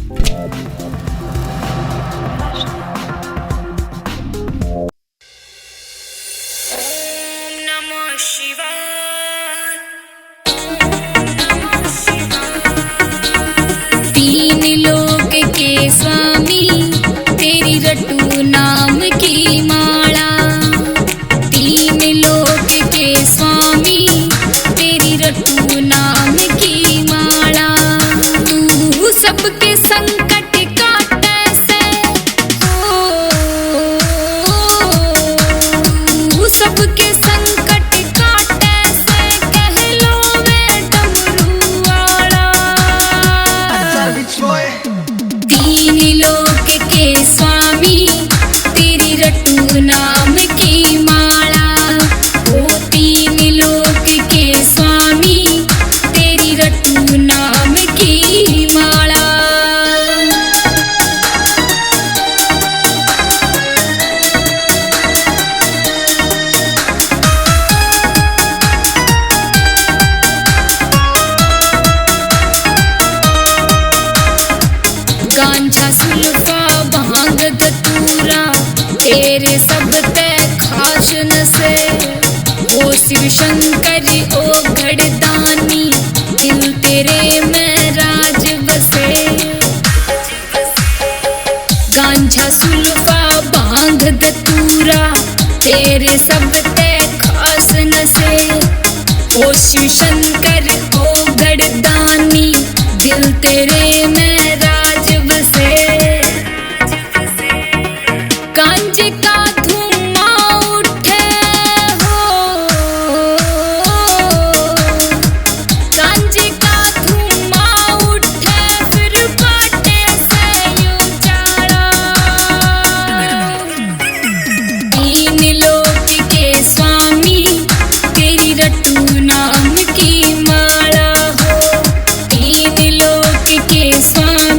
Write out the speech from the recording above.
तीन लोक के स्वामी तेरी रटू नाम की माला। तीन लोक के स्वामी तेरी रटू नाम की माला। तू सबके संकट काटे से हो, तू सबके संकट काटे से कहलो वे डमरू वाला। तीन लोक के स्वामी तेरी रटू नाम की माला। ओ तीन लोक के स्वामी तेरी रटू नाम की माला। गांजा सुल्फा भांग धतूरा तेरे सब ते खास नसे। ओ शिव शंकर ओ घड़दानी दिल तेरे में राज बसे। गांजा सुल्फा भांग धतूरा तेरे सब ते खास नसे। ओ शिव शंकर ओ घड़दानी दिल तेरे में राज बसे। गांजे का धुआं उठे हो, गांजे का धुआं उठे फिर बाटे से उजाड़ा। तीन लोक के स्वामी तेरी रटू नाम की माला हो। तीन लोक के स्वामी